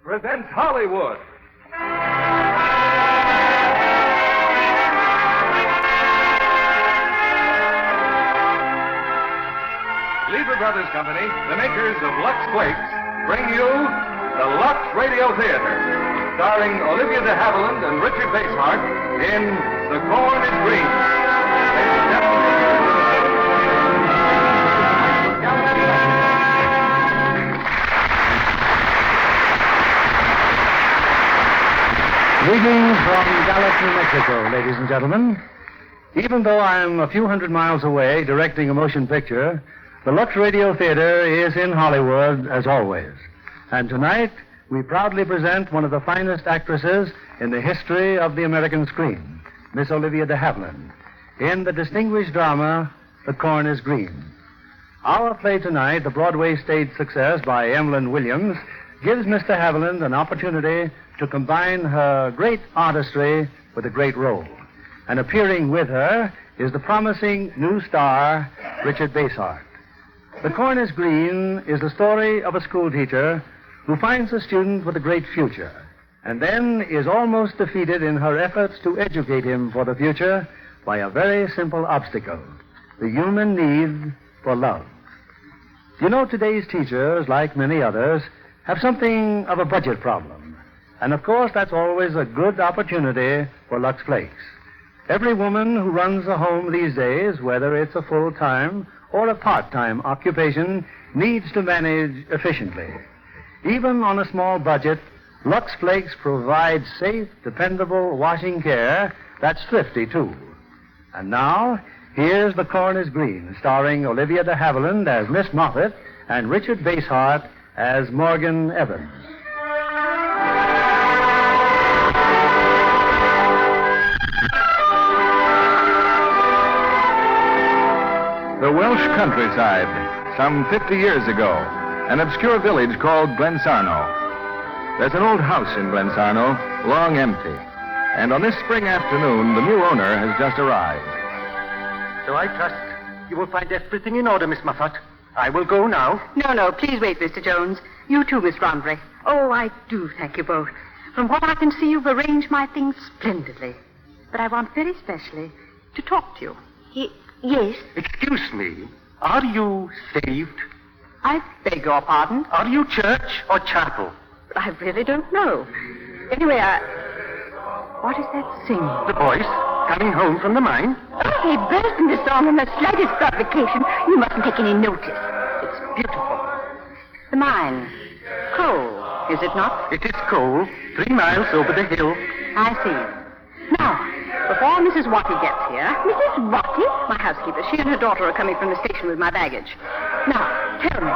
presents Hollywood. Lever Brothers Company, the makers of Lux Flakes, bring you the Lux Radio Theater, starring Olivia de Havilland and Richard Basehart in The Corn is Green. Ladies and gentlemen, Greetings from Dallas, New Mexico, ladies and gentlemen. Even though I'm a few hundred miles away directing a motion picture, the Lux Radio Theater is in Hollywood, as always. And tonight, we proudly present one of the finest actresses in the history of the American screen, Miss Olivia de Havilland, in the distinguished drama, The Corn is Green. Our play tonight, the Broadway stage success by Emlyn Williams, gives Miss de Havilland an opportunity to combine her great artistry with a great role. And appearing with her is the promising new star, Richard Basehart. The Corn is Green is the story of a schoolteacher who finds a student with a great future and then is almost defeated in her efforts to educate him for the future by a very simple obstacle, the human need for love. You know, today's teachers, like many others, have something of a budget problem. And of course, that's always a good opportunity for Lux Flakes. Every woman who runs a home these days, whether it's a full-time or a part-time occupation, needs to manage efficiently. Even on a small budget, Lux Flakes provides safe, dependable washing care that's thrifty, too. And now, here's The Corn is Green, starring Olivia de Havilland as Miss Moffat and Richard Basehart as Morgan Evans. The Welsh countryside, some 50 years ago, an obscure village called Glensarno. There's an old house in Glensarno, long empty. And on this spring afternoon, the new owner has just arrived. So I trust you will find everything in order, Miss Moffat. I will go now. No, please wait, Mr. Jones. You too, Miss Rombury. Oh, I do thank you both. From what I can see, you've arranged my things splendidly. But I want very specially to talk to you. Yes? Excuse me. Are you saved? I beg your pardon? Are you church or chapel? I really don't know. Anyway, what is that singing? The voice coming home from the mine. Oh, he burst into song on the slightest provocation. You mustn't take any notice. It's beautiful. The mine. Coal, is it not? It is coal, 3 miles over the hill. I see. Now, before Mrs. Watty gets here... Mrs. Watty? My housekeeper. She and her daughter are coming from the station with my baggage. Now, tell me,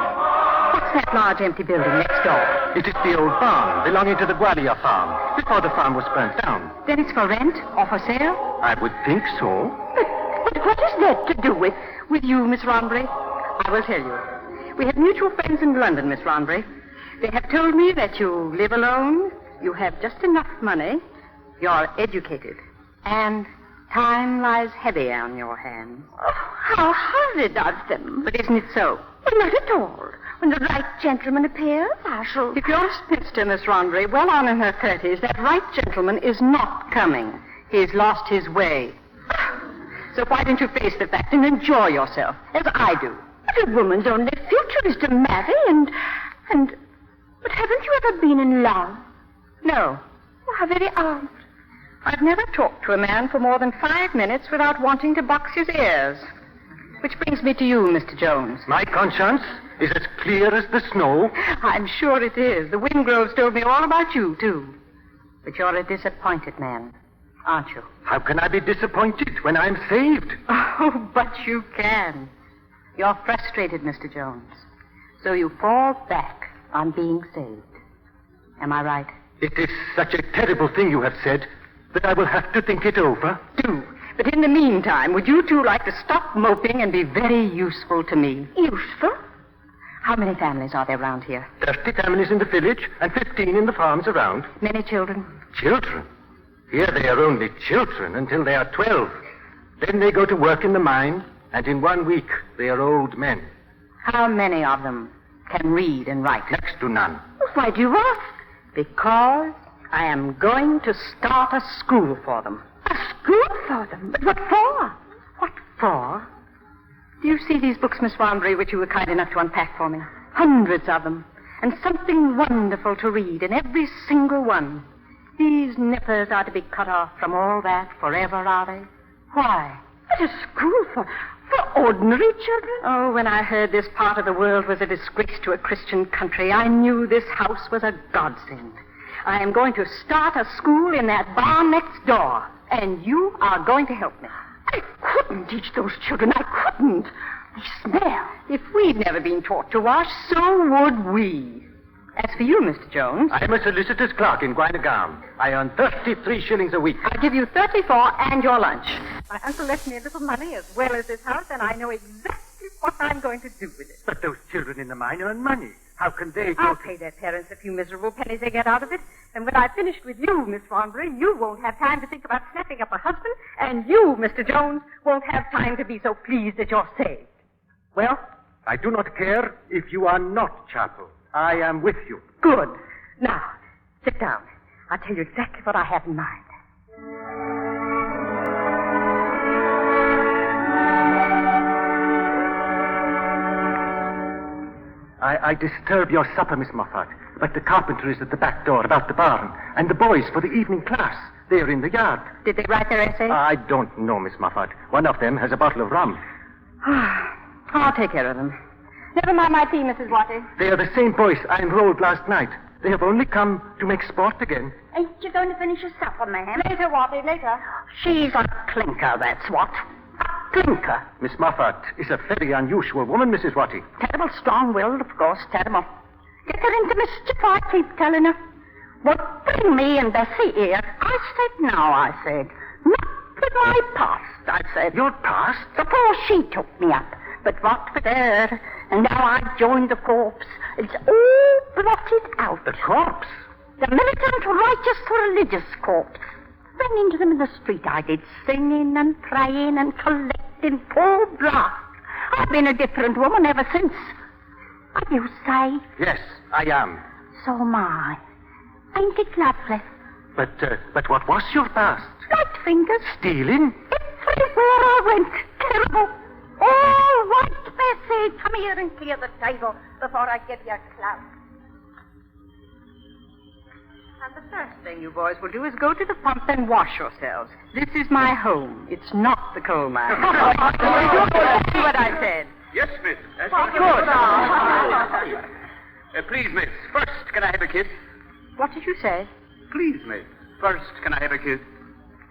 what's that large empty building next door? It is the old barn belonging to the Gwalia farm, before the farm was burnt down. Then it's for rent or for sale? I would think so. But what is that to do with you, Miss Rombury? I will tell you. We have mutual friends in London, Miss Rombury. They have told me that you live alone, you have just enough money, you're educated, and time lies heavy on your hands. Oh, how horrid of them. But isn't it so? Well, not at all. When the right gentleman appears, I shall... If you're a spinster, Miss Rombury, well on in her 30s, that right gentleman is not coming. He's lost his way. So why don't you face the fact and enjoy yourself, as I do? But a woman's only future is to marry and... But haven't you ever been in love? No. Oh, how very odd. I've never talked to a man for more than 5 minutes without wanting to box his ears. Which brings me to you, Mr. Jones. My conscience is as clear as the snow. I'm sure it is. The Wingroves told me all about you, too. But you're a disappointed man, aren't you? How can I be disappointed when I'm saved? Oh, but you can. You're frustrated, Mr. Jones. So you fall back on being saved. Am I right? It is such a terrible thing you have said that I will have to think it over. Do. But in the meantime, would you two like to stop moping and be very useful to me? Useful? How many families are there around here? 30 families in the village and 15 in the farms around. Many children? Children? Here they are only children until they are 12. Then they go to work in the mine, and in 1 week they are old men. How many of them can read and write? Next to none. Well, why do you ask? Because I am going to start a school for them. A school for them? But what for? What for? Do you see these books, Miss Roundbury, which you were kind enough to unpack for me? Hundreds of them. And something wonderful to read in every single one. These nippers are to be cut off from all that forever, are they? Why? But a school for ordinary children? Oh, when I heard this part of the world was a disgrace to a Christian country, I knew this house was a godsend. I am going to start a school in that barn next door, and you are going to help me. I couldn't teach those children. I couldn't. They smell. If we'd never been taught to wash, so would we. As for you, Mr. Jones... I'm a solicitor's clerk in Guinegam. I earn 33 shillings a week. I'll give you 34 and your lunch. My uncle left me a little money as well as this house, and I know exactly what I'm going to do with it. But those children in the mine earn money. How can they go I'll pay their parents a few miserable pennies they get out of it. And when I've finished with you, Miss Roundbury, you won't have time to think about snapping up a husband, and you, Mr. Jones, won't have time to be so pleased that you're saved. Well? I do not care if you are not Chapel. I am with you. Good. Now, sit down. I'll tell you exactly what I have in mind. I disturb your supper, Miss Moffat, but the carpenter is at the back door about the barn, and the boys for the evening class. They're in the yard. Did they write their essay? I don't know, Miss Moffat. One of them has a bottle of rum. I'll take care of them. Never mind my tea, Mrs. Watty. They are the same boys I enrolled last night. They have only come to make sport again. Ain't you going to finish your supper, ma'am? Later, Watty, later. She's a clinker, that's what. A clinker. Miss Moffat is a very unusual woman, Mrs. Watty. Terrible strong-willed, of course, terrible. Get her into mischief, I keep telling her. Well, bring me and Bessie here. I said no, I said. Not with my past, I said. Your past? Before she took me up. But what with her? And now I've joined the corps. It's all blotted out. The corpse? The militant, righteous, religious corps. Ran into them in the street, I did, singing and praying and collecting full blast. I've been a different woman ever since. Are you saved? Yes, I am. So am I. Ain't it lovely? But what was your past? Light fingers. Stealing? Everywhere I went. Terrible. All right, Bessie. Come here and clear the table before I give you a clout. And the first thing you boys will do is go to the pump and wash yourselves. This is my home. It's not the coal mine. You see what I said? Yes, miss. Good. Please, miss. First, can I have a kiss? What did you say? Please, miss. First, can I have a kiss?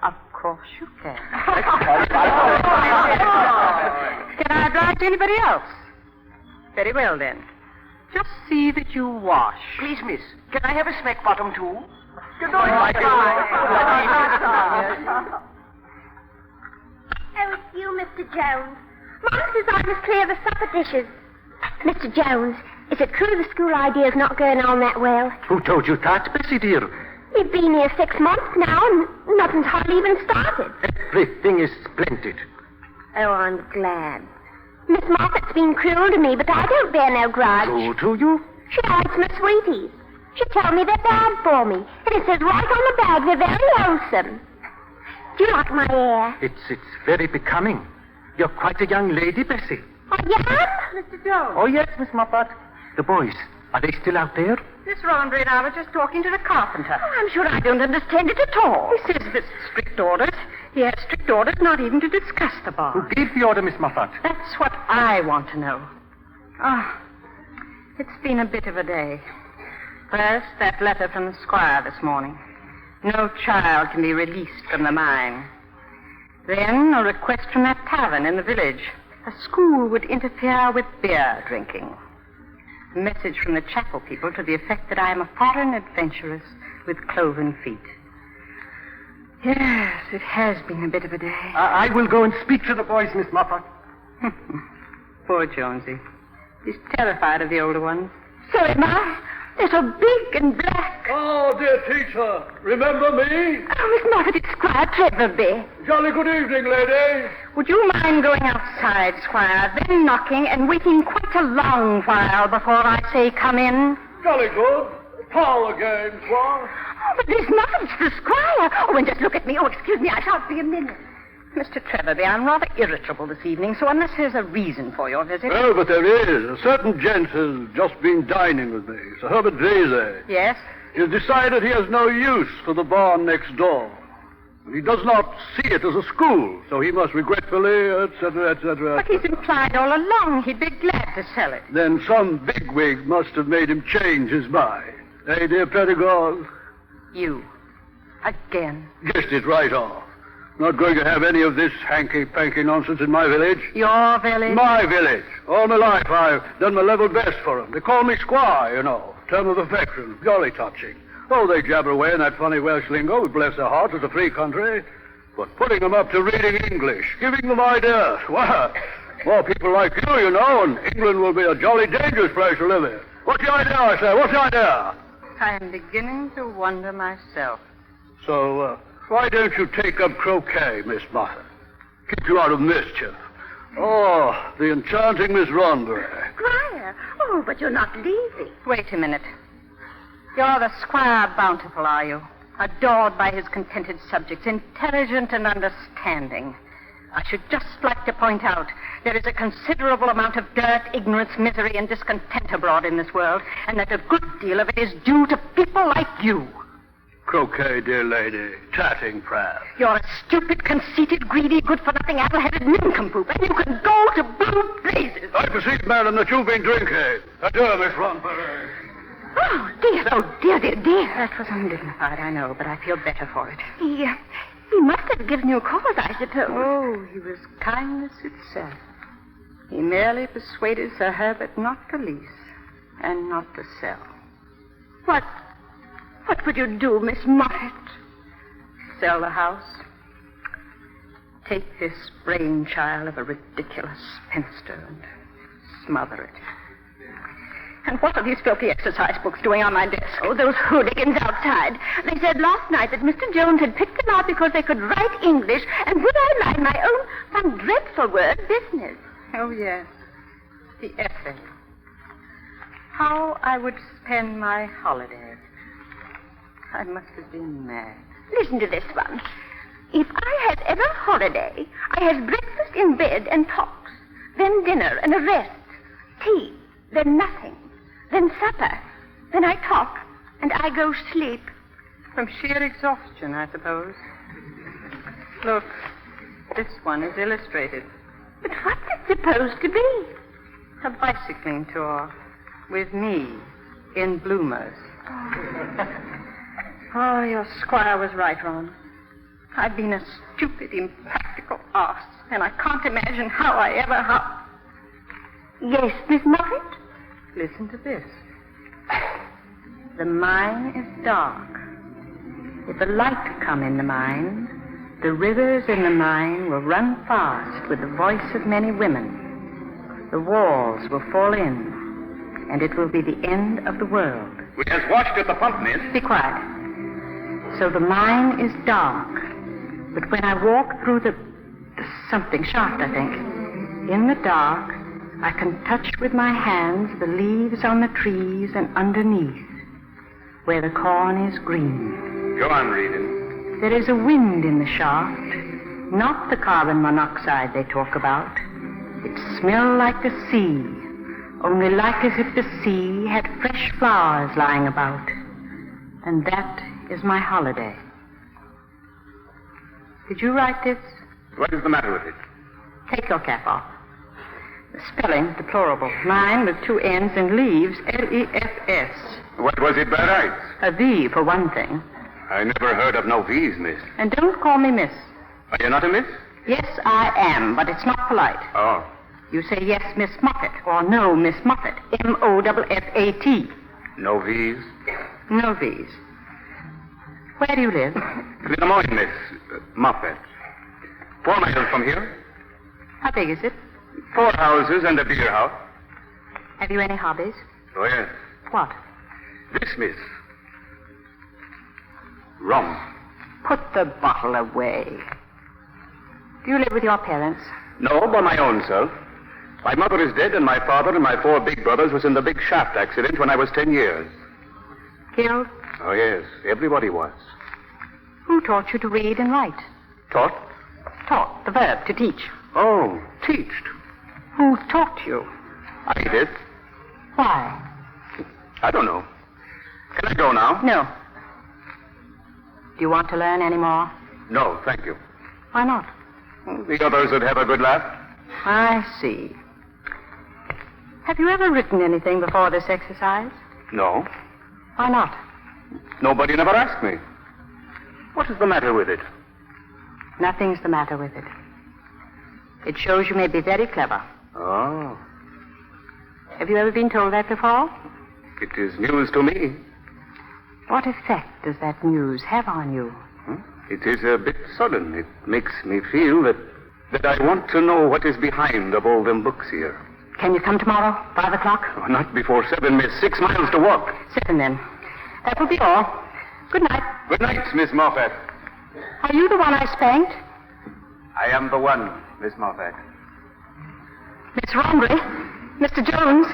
Of course you can. Can I oblige anybody else? Very well, then. Just see that you wash. Please, miss. Can I have a smack bottom, too? Good morning. Oh, it's you, Mr. Jones. Mom says I must clear the supper dishes. Mr. Jones, is it true the school idea is not going on that well? Who told you that, Bessie, dear? You've been here 6 months now, and nothing's hardly even started. Everything is splendid. Oh, I'm glad. Miss Moffat's been cruel to me, but I don't bear no grudge. Who to you? She hides my sweeties. She told me they're bad for me, and it says right on the bag they're very wholesome. Do you like my hair? It's very becoming. You're quite a young lady, Bessie. I am? Mr. Jones. Oh, yes, Miss Moffat. The boys, are they still out there? Miss Roundbury and I were just talking to the carpenter. Oh, I'm sure I don't understand it at all. He says that strict orders. He has strict orders not even to discuss the bar. Who gave the order, Miss Moffat? That's what I want to know. Ah, it's been a bit of a day. First, that letter from the squire this morning. No child can be released from the mine. Then, a request from that tavern in the village. A school would interfere with beer drinking. A message from the chapel people to the effect that I am a foreign adventuress with cloven feet. Yes, it has been a bit of a day. I will go and speak to the boys, Miss Moffat. Poor Jonesy. He's terrified of the older ones. So am I. They're so big and black. Oh, dear teacher, remember me? Oh, Miss Moffat, it's Squire Trevorby. Jolly good evening, lady. Would you mind going outside, Squire, then knocking and waiting quite a long while before I say come in? Jolly good. Parlor games, what? Oh, but Miss Muffin's the squire. Oh, and just look at me. Oh, excuse me, I shan't be a minute. Mr. Trevor, I'm rather irritable this evening, so unless there's a reason for your visit... Oh, but there is. A certain gent has just been dining with me, Sir Herbert Vesey. Yes? He has decided he has no use for the barn next door. He does not see it as a school, so he must regretfully, etc., etc. But he's implied all along he'd be glad to sell it. Then some bigwig must have made him change his mind. Eh, dear Pedagogue? You. Again. Guessed it right off. Not going to have any of this hanky-panky nonsense in my village. Your village? My village. All my life I've done my level best for them. They call me squire, you know. Term of affection. Jolly touching. Oh, they jabber away in that funny Welsh lingo. Bless their hearts, it's a free country. But putting them up to reading English, giving them ideas. Well, more people like you know, and England will be a jolly dangerous place to live in. What's the idea, I say? What's the idea? I am beginning to wonder myself. So, why don't you take up croquet, Miss Moffat? Keep you out of mischief. Oh, the enchanting Miss Ronbury. Squire? Oh, but you're not leaving. Wait a minute. You're the Squire Bountiful, are you? Adored by his contented subjects, intelligent and understanding. I should just like to point out there is a considerable amount of dirt, ignorance, misery, and discontent abroad in this world, and that a good deal of it is due to people like you. Croquet, dear lady. Tatting, perhaps. You're a stupid, conceited, greedy, good-for-nothing, apple-headed nincompoop, and you can go to blue blazes. I perceive, madam, that you've been drinking. Adieu, Miss Ronbury. Oh, dear, dear. That was undignified, I know, but I feel better for it. He must have given you cause, I suppose. Oh, he was kindness itself. He merely persuaded Sir Herbert not to lease and not to sell. What would you do, Miss Moffat? Sell the house. Take this brainchild of a ridiculous spinster and smother it. And what are these filthy exercise books doing on my desk? Oh, those hooligans outside. They said last night that Mr. Jones had picked them out because they could write English and would I line my own some dreadful word business. Oh, yes. The essay. How I would spend my holidays. I must have been mad. Listen to this one. If I had ever holiday, I has breakfast in bed and talks, then dinner and a rest, tea, then nothing, then supper, then I talk, and I go sleep. From sheer exhaustion, I suppose. Look, this one is illustrated. But what's it supposed to be? A bicycling tour with me in bloomers. Oh, your squire was right, Ron. I've been a stupid, impractical arse, and I can't imagine how... Yes, Miss Moffat? Listen to this. The mine is dark. If a light come in the mine, the rivers in the mine will run fast with the voice of many women. The walls will fall in, and it will be the end of the world. We just watched at the pump, miss. Be quiet. So the mine is dark, but when I walk through the something shaft, I think, in the dark, I can touch with my hands the leaves on the trees and underneath, where the corn is green. Go on reading. There is a wind in the shaft, not the carbon monoxide they talk about. It smells like the sea, only like as if the sea had fresh flowers lying about. And that is my holiday. Did you write this? What is the matter with it? Take your cap off. The spelling, deplorable. Mine with two N's and leaves, L-E-F-S. What was it by rights? A V, for one thing. I never heard of no V's, miss. And don't call me miss. Are you not a miss? Yes, I am, but it's not polite. Oh. You say yes, Miss Moffat, or no, Miss Moffat. M-O-F-F-A-T. No V's? No V's. Where do you live? The Des Moines, miss. Moffat. 4 miles from here. How big is it? 4 houses and a beer house. Have you any hobbies? Oh, yes. What? This, miss. Rum. Put the bottle away. Do you live with your parents? No, by my own self. My mother is dead, and my father and my 4 big brothers was in the big shaft accident when I was 10 years. Killed? Oh, yes. Everybody was. Who taught you to read and write? Taught? Taught, the verb, to teach. Oh, teached. Who taught you? I did. Why? I don't know. Can I go now? No. Do you want to learn any more? No, thank you. Why not? The others would have a good laugh. I see. Have you ever written anything before this exercise? No. Why not? Nobody never asked me. What is the matter with it? Nothing's the matter with it. It shows you may be very clever. Oh. Have you ever been told that before? It is news to me. What effect does that news have on you? It is a bit sudden. It makes me feel that I want to know what is behind of all them books here. Can you come tomorrow, 5 o'clock? Oh, not before 7, miss. 6 miles to walk. 7 then. That will be all. Good night. Good night, Miss Moffat. Are you the one I spanked? I am the one, Miss Moffat. Miss Rombrey? Mr. Jones?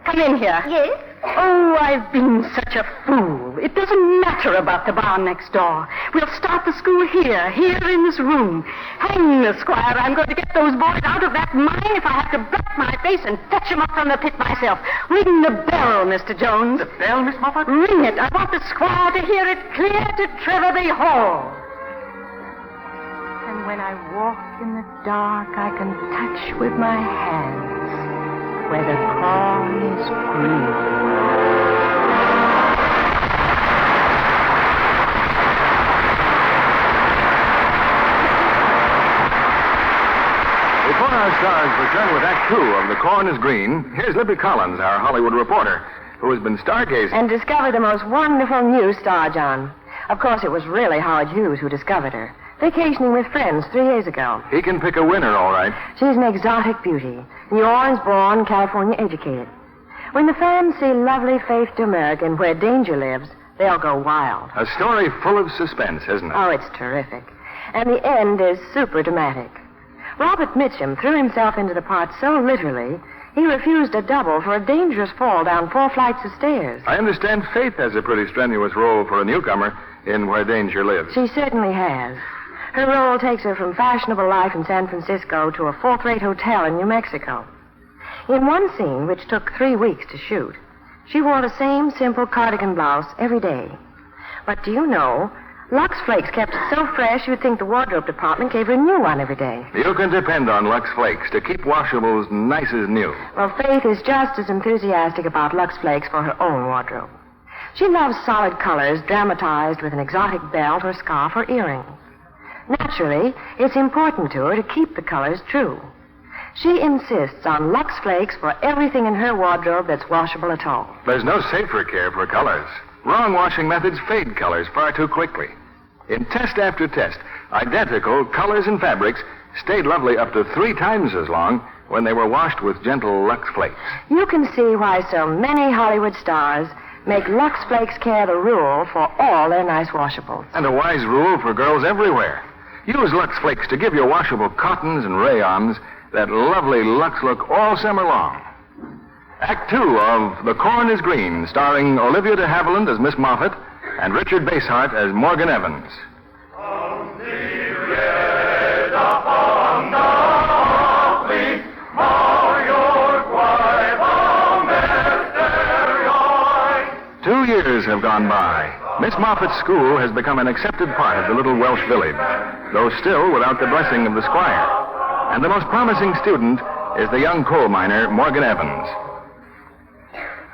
Come in here. Yes? Oh, I've been such a fool. It doesn't matter about the barn next door. We'll start the school here in this room. Hang the squire, I'm going to get those boys out of that mine if I have to black my face and fetch them up from the pit myself. Ring the bell, Mr. Jones. The bell, Miss Moffat? Ring it. I want the squire to hear it clear to Trevithy Hall. And when I walk in the dark, I can touch with my hands where the corn is green. Before our stars return with Act 2 of The Corn is Green, here's Libby Collins, our Hollywood reporter, who has been stargazing. And discovered the most wonderful new star, John. Of course, it was really Howard Hughes who discovered her. Vacationing with friends 3 years ago. He can pick a winner, all right. She's an exotic beauty. New Orleans born, California educated. When the fans see lovely Faith Demergue and Where Danger Lives, they'll go wild. A story full of suspense, isn't it? Oh, it's terrific. And the end is super dramatic. Robert Mitchum threw himself into the part so literally, he refused a double for a dangerous fall down 4 flights of stairs. I understand Faith has a pretty strenuous role for a newcomer in Where Danger Lives. She certainly has. Her role takes her from fashionable life in San Francisco to a 4th-rate hotel in New Mexico. In one scene, which took 3 weeks to shoot, she wore the same simple cardigan blouse every day. But do you know, Lux Flakes kept it so fresh you'd think the wardrobe department gave her a new one every day. You can depend on Lux Flakes to keep washables nice as new. Well, Faith is just as enthusiastic about Lux Flakes for her own wardrobe. She loves solid colors dramatized with an exotic belt or scarf or earrings. Naturally, it's important to her to keep the colors true. She insists on Lux Flakes for everything in her wardrobe that's washable at all. There's no safer care for colors. Wrong washing methods fade colors far too quickly. In test after test, identical colors and fabrics stayed lovely up to 3 times as long when they were washed with gentle Lux Flakes. You can see why so many Hollywood stars make Lux Flakes care the rule for all their nice washables. And a wise rule for girls everywhere. Use Lux Flakes to give your washable cottons and rayons that lovely Lux look all summer long. Act 2 of The Corn is Green, starring Olivia de Havilland as Miss Moffat and Richard Basehart as Morgan Evans. Two years have gone by. Miss Moffat's school has become an accepted part of the little Welsh village, though still without the blessing of the squire. And the most promising student is the young coal miner, Morgan Evans.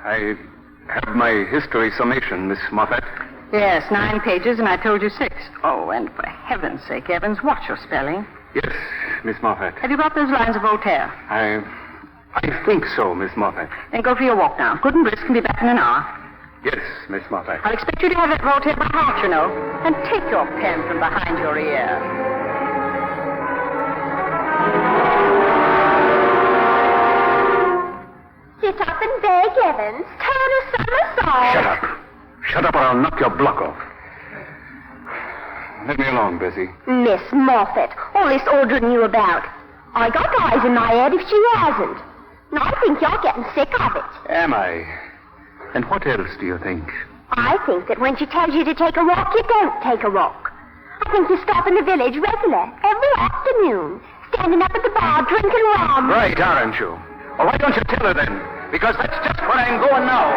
I have my history summation, Miss Moffat. Yes, 9 pages, and I told you 6. Oh, and for heaven's sake, Evans, watch your spelling. Yes, Miss Moffat. Have you got those lines of Voltaire? I think so, Miss Moffat. Then go for your walk now. Good and brisk and be back in an hour. Yes, Miss Moffat. I'll expect you to have that Voltaire by heart, you know. And take your pen from behind your ear. Sit up and beg, Evans. Turn a somersault. Shut up. Shut up or I'll knock your block off. Let me along, Bessie. Miss Moffat, all this ordering you about. I got eyes in my head if she hasn't. And I think you're getting sick of it. Am I? And what else do you think? I think that when she tells you to take a walk, you don't take a walk. I think you stop in the village regular, every afternoon, standing up at the bar, drinking rum. Right, aren't you? Well, why don't you tell her then? Because that's just where I'm going now.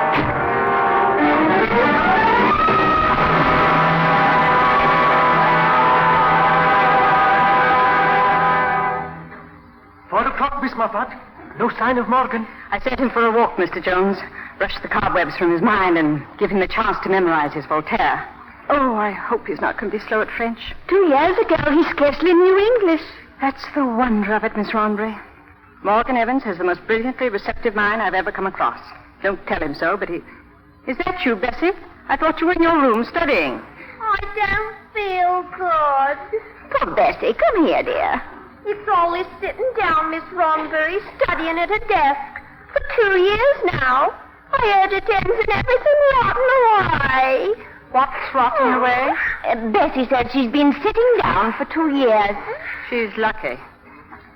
4 o'clock, Miss Moffat. No sign of Morgan. I sent him for a walk, Mr. Jones. Brush the cobwebs from his mind and give him the chance to memorize his Voltaire. Oh, I hope he's not going to be slow at French. 2 years ago, he scarcely knew English. That's the wonder of it, Miss Ronbury. Morgan Evans has the most brilliantly receptive mind I've ever come across. Don't tell him so, but he... Is that you, Bessie? I thought you were in your room studying. I don't feel good. Poor Bessie, come here, dear. It's always sitting down, Miss Ronbury, studying at her desk. For 2 years now. I heard it ends and everything rotten away. What's rotting away? Bessie said she's been sitting down for 2 years. She's lucky.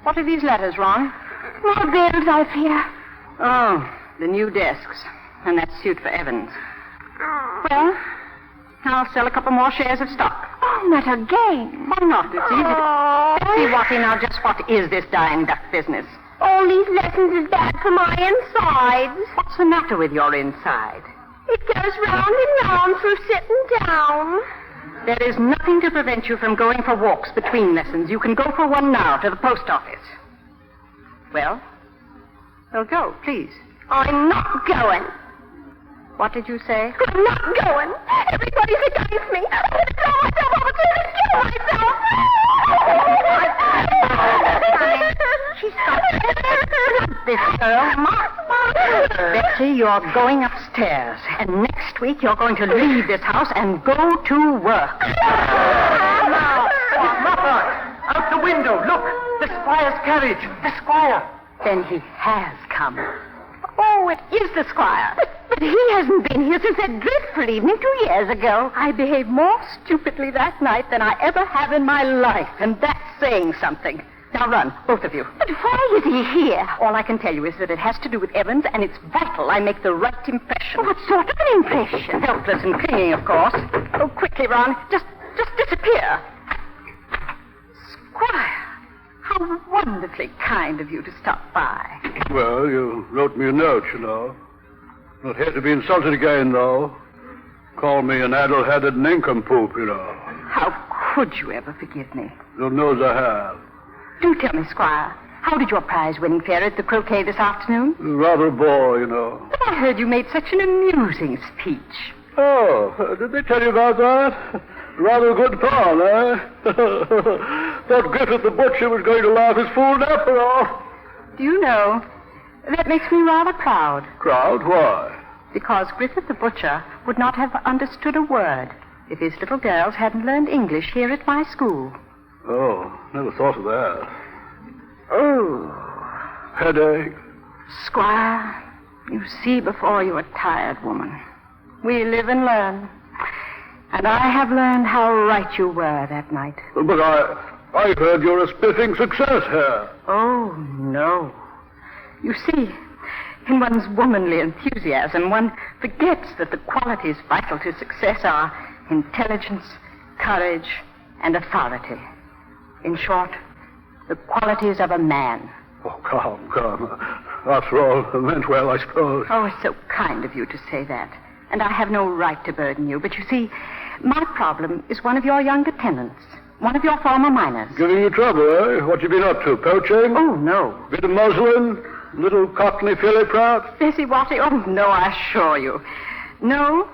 What are these letters, Ron? More bills, I fear. Oh, the new desks. And that suit for Evans. Well, I'll sell a couple more shares of stock. Oh, not again. Why not? It's easy to... See, Watty, now just what is this dying duck business? All these lessons is bad for my insides. What's the matter with your inside? It goes round and round through sitting down. There is nothing to prevent you from going for walks between lessons. You can go for one now to the post office. Well, go, please. I'm not going. What did you say? I'm not going. Everybody's against me. I'm going to throw myself over to kill myself. She's got this girl. Betsy, you're going upstairs. And next week you're going to leave this house and go to work. Moffat! Out the window! Look! The squire's carriage! The squire! Then he has come. Oh, it is the squire. But he hasn't been here since that dreadful evening 2 years ago. I behaved more stupidly that night than I ever have in my life, and that's saying something. Now run, both of you. But why is he here? All I can tell you is that it has to do with Evans, and it's vital I make the right impression. What sort of an impression? Helpless and clinging, of course. Oh, quickly, Ron. Just disappear. Squire, how wonderfully kind of you to stop by. Well, you wrote me a note, you know. Not here to be insulted again, though. Call me an addle-headed nincompoop, you know. How could you ever forgive me? Lord knows I have. Do tell me, Squire, how did your prize-winning fare at the croquet this afternoon? Rather a bore, you know. But I heard you made such an amusing speech. Oh, did they tell you about that? Rather a good fun, eh? Thought Griffith the butcher was going to laugh his fool napper off. Do you know, that makes me rather proud. Proud? Why? Because Griffith the butcher would not have understood a word if his little girls hadn't learned English here at my school. Oh, never thought of that. Oh. Headache? Squire, you see before you a tired woman. We live and learn. And I have learned how right you were that night. But I heard you're a spiffing success here. Oh, no. You see, in one's womanly enthusiasm, one forgets that the qualities vital to success are intelligence, courage, and authority. In short, the qualities of a man. Oh, come. After all, I meant well, I suppose. Oh, it's so kind of you to say that. And I have no right to burden you. But you see, my problem is one of your younger tenants. One of your former miners. Giving you trouble, eh? What you been up to? Poaching? Oh, no. Bit of muslin? Little cockney filly, perhaps? Bessie Watty? Oh, no, I assure you. No,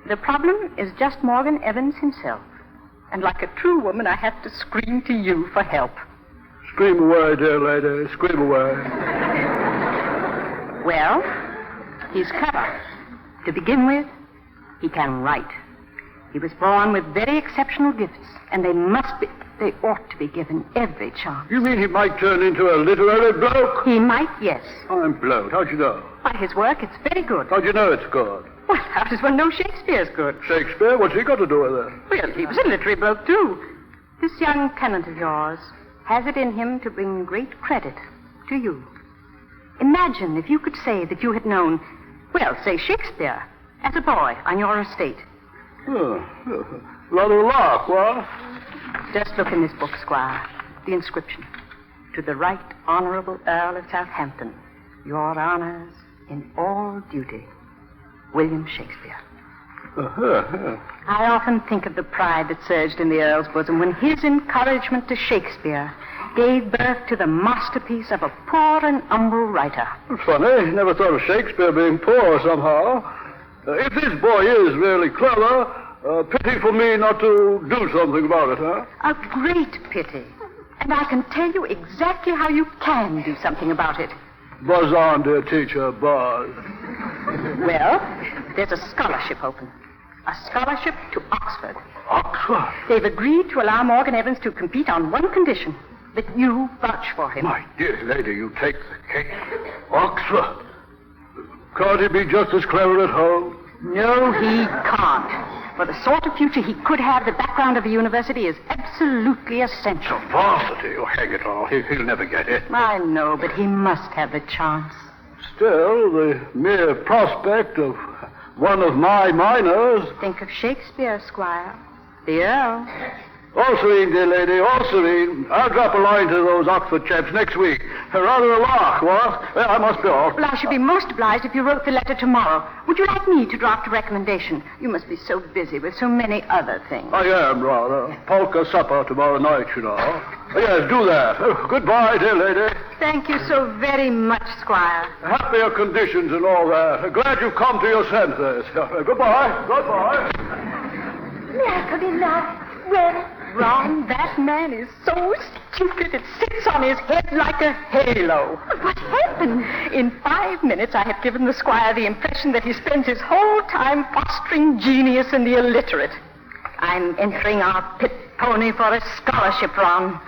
the problem is just Morgan Evans himself. And like a true woman, I have to scream to you for help. Scream away, dear lady. Scream away. Well, he's clever. To begin with, he can write. He was born with very exceptional gifts, and they ought to be given every chance. You mean he might turn into a literary bloke? He might, yes. I'm blowed. How'd you know? By his work, it's very good. How'd you know it's good? Well, how does one know Shakespeare's good? Shakespeare? What's he got to do with it? Well, he was a literary bloke, too. This young tenant of yours has it in him to bring great credit to you. Imagine if you could say that you had known, well, say Shakespeare, as a boy on your estate. Rather lark, what? Just look in this book, Squire. The inscription. To the Right Honorable Earl of Southampton, your honors in all duty, William Shakespeare. I often think of the pride that surged in the Earl's bosom when his encouragement to Shakespeare gave birth to the masterpiece of a poor and humble writer. Funny, never thought of Shakespeare being poor somehow. If this boy is really clever, pity for me not to do something about it, huh? A great pity. And I can tell you exactly how you can do something about it. Buzz on, dear teacher, buzz. Well, there's a scholarship open. A scholarship to Oxford. Oxford? They've agreed to allow Morgan Evans to compete on one condition, that you vouch for him. My dear lady, you take the cake. Oxford? Can't he be just as clever at home? No, he can't. For the sort of future he could have, the background of a university is absolutely essential. Varsity? Oh, hang it all. He'll never get it. I know, but he must have the chance. Still, the mere prospect of one of my minors... Think of Shakespeare, Squire. The Earl. All serene, dear lady, all serene. I'll drop a line to those Oxford chaps next week. Rather a lark, what? Well, I must be off. Well, I should be most obliged if you wrote the letter tomorrow. Would you like me to draft a recommendation? You must be so busy with so many other things. I am, rather. Polka supper tomorrow night, you know. Yes, do that. Goodbye, dear lady. Thank you so very much, Squire. Happier conditions and all that. Glad you've come to your senses. Goodbye. Goodbye. Well, Ron, that man is so stupid it sits on his head like a halo. what happened? In 5 minutes, I have given the Squire the impression that he spends his whole time fostering genius in the illiterate. I'm entering our pit pony for a scholarship, Ron.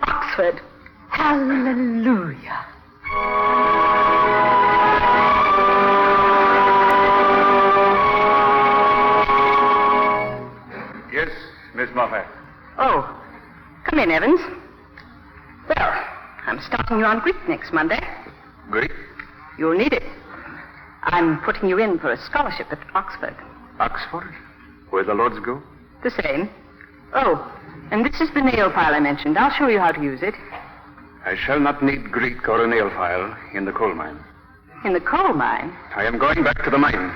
Oxford. Hallelujah. Yes, Miss Moffat. Oh, come in, Evans. Well, I'm starting you on Greek next Monday. Greek? You'll need it. I'm putting you in for a scholarship at Oxford. Oxford? Where the Lords go? The same. Oh, and this is the nail file I mentioned. I'll show you how to use it. I shall not need Greek or a nail file in the coal mine. In the coal mine? I am going back to the mine.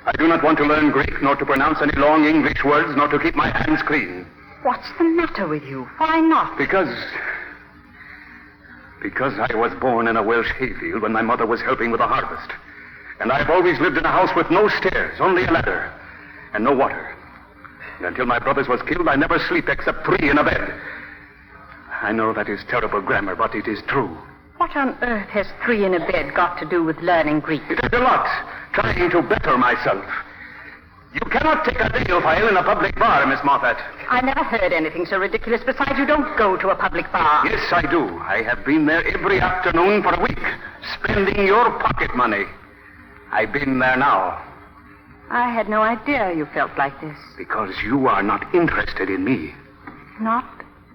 I do not want to learn Greek, nor to pronounce any long English words, nor to keep my hands clean. What's the matter with you? Why not? Because I was born in a Welsh hayfield when my mother was helping with the harvest. And I've always lived in a house with no stairs, only a ladder, and no water. And until my brother's was killed, I never sleep except 3 in a bed. I know that is terrible grammar, but it is true. What on earth has 3 in a bed got to do with learning Greek? It is a lot, trying to better myself. You cannot take a nail file in a public bar, Miss Moffat. I never heard anything so ridiculous. Besides, you don't go to a public bar. Yes, I do. I have been there every afternoon for a week, spending your pocket money. I've been there now. I had no idea you felt like this. Because you are not interested in me. Not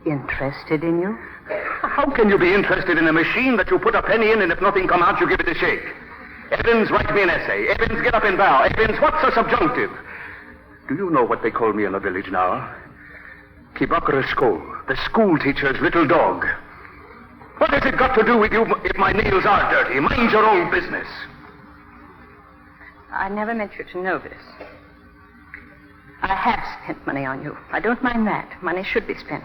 interested in you? How can you be interested in a machine that you put a penny in and if nothing come out, you give it a shake? Evans, write me an essay. Evans, get up and bow. Evans, what's a subjunctive? Do you know what they call me in the village now? Kibakaresko, the school teacher's little dog. What has it got to do with you if my nails are dirty? Mind your own business. I never meant you to know this. I have spent money on you. I don't mind that. Money should be spent.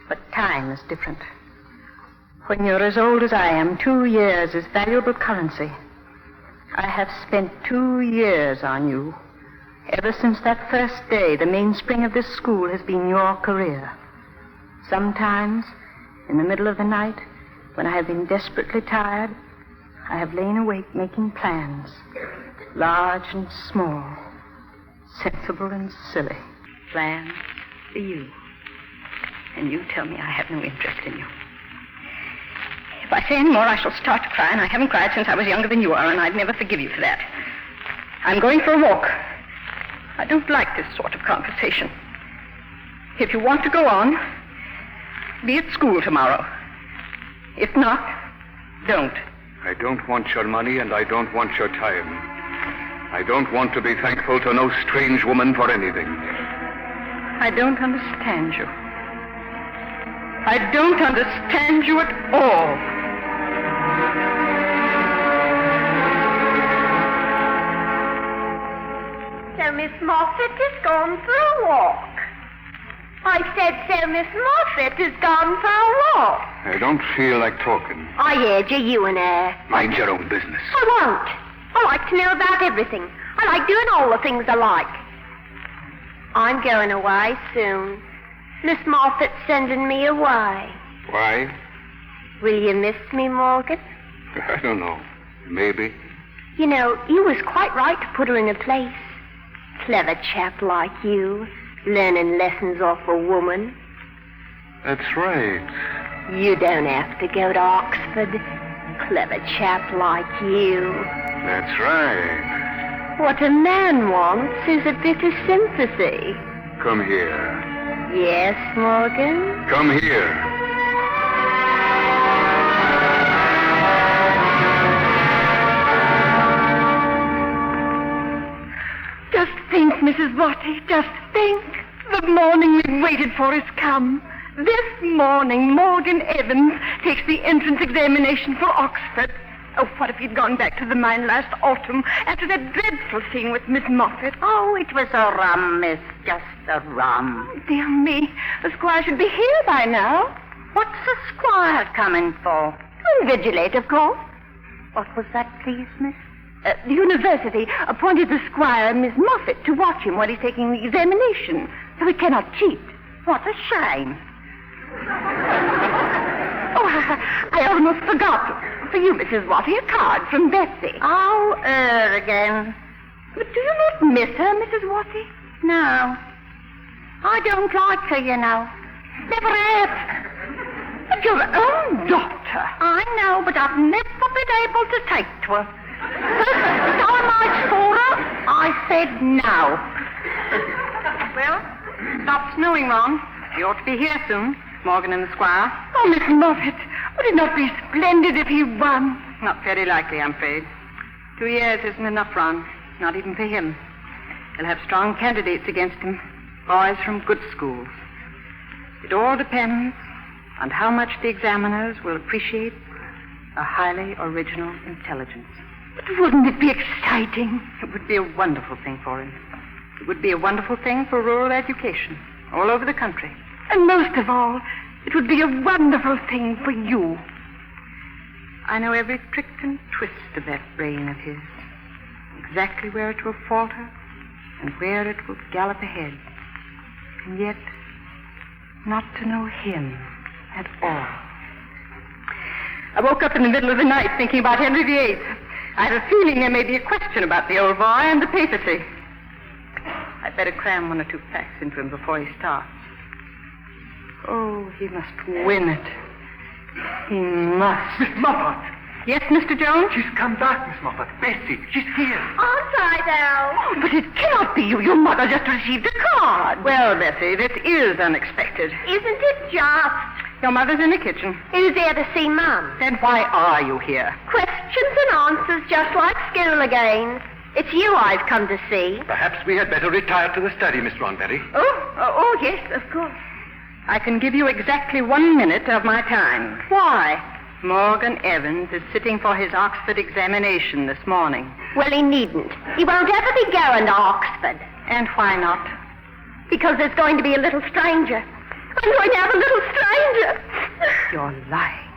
But time is different. When you're as old as I am, 2 years is valuable currency. I have spent 2 years on you. Ever since that first day, the mainspring of this school has been your career. Sometimes, in the middle of the night, when I have been desperately tired, I have lain awake making plans, large and small, sensible and silly. Plans for you. And you tell me I have no interest in you. If I say any more, I shall start to cry, and I haven't cried since I was younger than you are, and I'd never forgive you for that. I'm going for a walk. I don't like this sort of conversation. If you want to go on, be at school tomorrow. If not, don't. I don't want your money, and I don't want your time. I don't want to be thankful to no strange woman for anything. I don't understand you. I don't understand you at all. So Miss Moffat has gone for a walk. I said so Miss Moffat has gone for a walk. I don't feel like talking. I heard you, you and her. Mind your own business. I won't. I like to know about everything. I like doing all the things I like. I'm going away soon. Miss Moffat's sending me away. Why? Will you miss me, Morgan? I don't know. Maybe. You know, you was quite right to put her in her place. Clever chap like you, learning lessons off a woman. That's right. You don't have to go to Oxford. Clever chap like you. That's right. What a man wants is a bit of sympathy. Come here. Yes, Morgan? Come here. Just think, Mrs. Watty, just think. The morning we've waited for has come. This morning, Morgan Evans takes the entrance examination for Oxford. Oh, what if he'd gone back to the mine last autumn after that dreadful scene with Miss Moffat? Oh, it was a rum, miss. Just a rum. Oh, dear me. The squire should be here by now. What's the squire coming for? To invigilate, of course. What was that, please, miss? The university appointed the squire, Miss Moffat, to watch him while he's taking the examination, so he cannot cheat. What a shame. Oh, I almost forgot. For you, Mrs. Watty, a card from Betsy. Oh, her again. But do you not miss her, Mrs. Watty? No. I don't like her, you know. Never have. But your own daughter. I know, but I've never been able to take to her. First time I saw her, I said no. Well, stopped snowing, Ron. You ought to be here soon, Morgan and the squire. Oh, Miss Moffat, would it not be splendid if he won? Not very likely, I'm afraid. 2 years isn't enough, Ron. Not even for him. He'll have strong candidates against him. Boys from good schools. It all depends on how much the examiners will appreciate a highly original intelligence. But wouldn't it be exciting? It would be a wonderful thing for him. It would be a wonderful thing for rural education all over the country. And most of all, it would be a wonderful thing for you. I know every trick and twist of that brain of his. Exactly where it will falter and where it will gallop ahead. And yet, not to know him at all. I woke up in the middle of the night thinking about Henry VIII. I have a feeling there may be a question about the old boy and the papacy. I'd better cram 1 or 2 facts into him before he starts. Oh, he must win it. He must. Miss Moffat! Yes, Mr. Jones? She's come back, Miss Moffat. Bessie, she's here. Aren't I, though? Oh, but it cannot be you. Your mother just received a card. Well, Bessie, this is unexpected. Isn't it just? Your mother's in the kitchen. Who's there to see Mum? Then why are you here? Questions and answers just like school again. It's you I've come to see. Perhaps we had better retire to the study, Miss Ronberry. Oh, yes, of course. I can give you exactly 1 minute of my time. Why? Morgan Evans is sitting for his Oxford examination this morning. Well, he needn't. He won't ever be going to Oxford. And why not? Because there's going to be a little stranger. I'm going to have a little stranger. You're lying.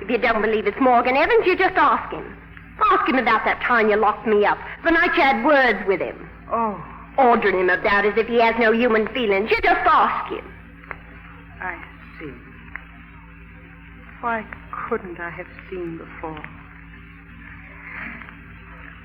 If you don't believe it's Morgan Evans, you just ask him. Ask him about that time you locked me up. The night you had words with him. Oh. Ordering him about as if he has no human feelings. You just ask him. I see. Why couldn't I have seen before?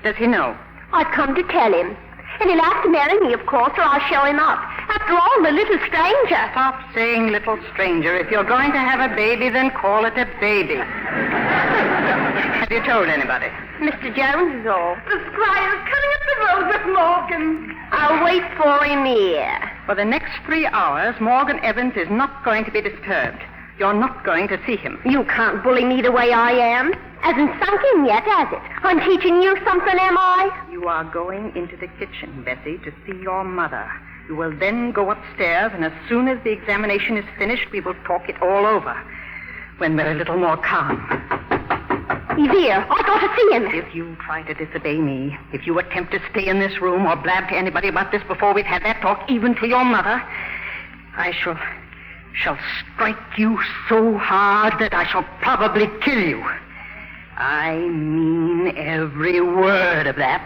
Does he know? I've come to tell him. And he'll have to marry me, of course, or I'll show him up. After all, the little stranger. Stop saying little stranger. If you're going to have a baby, then call it a baby. Have you told anybody? Mr. Jones is all. The squire's coming up the road with Morgan. I'll wait for him here. For the next 3 hours, Morgan Evans is not going to be disturbed. You're not going to see him. You can't bully me the way I am. Hasn't sunk in yet, has it? I'm teaching you something, am I? You are going into the kitchen, Bessie, to see your mother. You will then go upstairs, and as soon as the examination is finished, we will talk it all over. When we're a little more calm. He's here. I got to see him. If you try to disobey me, if you attempt to stay in this room or blab to anybody about this before we've had that talk, even to your mother, I shall strike you so hard that I shall probably kill you. I mean every word of that.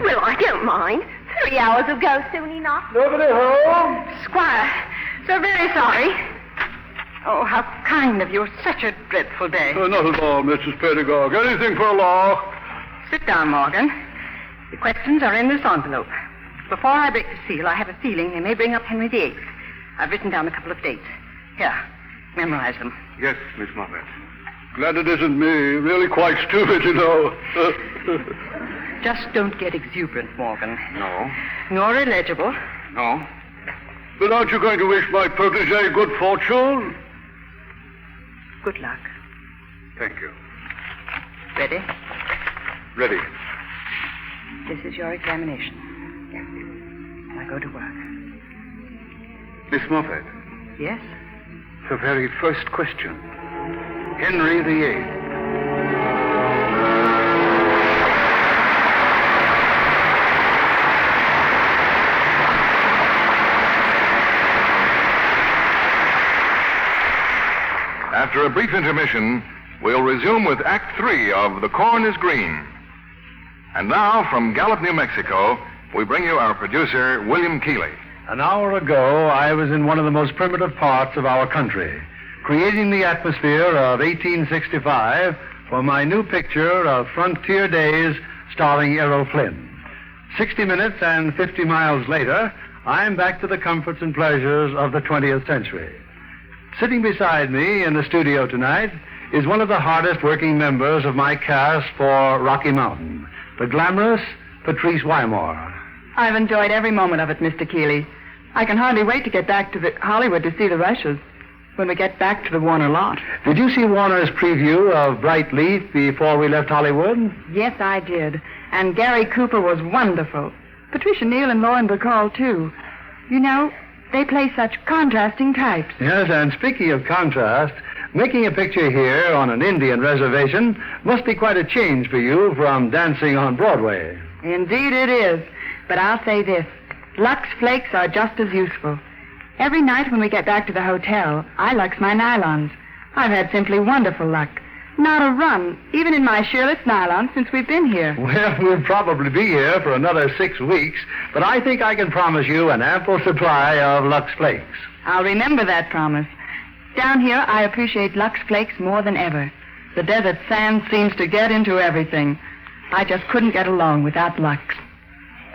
Well, I don't mind. 3 hours will go soon enough. Nobody home? Squire, so very sorry. Oh, how kind of you. Such a dreadful day. Not at all, Mrs. Pedagog. Anything for a laugh. Sit down, Morgan. The questions are in this envelope. Before I break the seal, I have a feeling they may bring up Henry VIII. I've written down a couple of dates. Here, memorize them. Yes, Miss Moffat. Glad it isn't me. Really quite stupid, you know. Just don't get exuberant, Morgan. No. Nor illegible. No. But aren't you going to wish my protege good fortune? Good luck. Thank you. Ready? Ready. This is your examination. Now go to work. Miss Moffat, Yes? the very first question. Henry VIII. After a brief intermission, we'll resume with Act 3 of The Corn is Green. And now, from Gallup, New Mexico, we bring you our producer, William Keeley. An hour ago, I was in one of the most primitive parts of our country, creating the atmosphere of 1865 for my new picture of Frontier Days starring Errol Flynn. 60 minutes and 50 miles later, I'm back to the comforts and pleasures of the 20th century. Sitting beside me in the studio tonight is one of the hardest working members of my cast for Rocky Mountain, the glamorous Patrice Wymore. I've enjoyed every moment of it, Mr. Keeley. I can hardly wait to get back to Hollywood to see the rushes when we get back to the Warner lot. Did you see Warner's preview of Bright Leaf before we left Hollywood? Yes, I did. And Gary Cooper was wonderful. Patricia Neal and Lauren Bacall, too. You know, they play such contrasting types. Yes, and speaking of contrast, making a picture here on an Indian reservation must be quite a change for you from dancing on Broadway. Indeed it is. But I'll say this. Lux flakes are just as useful. Every night when we get back to the hotel, I lux my nylons. I've had simply wonderful luck. Not a run, even in my shearless nylon, since we've been here. Well, we'll probably be here for another 6 weeks, but I think I can promise you an ample supply of Lux Flakes. I'll remember that promise. Down here, I appreciate Lux Flakes more than ever. The desert sand seems to get into everything. I just couldn't get along without Lux.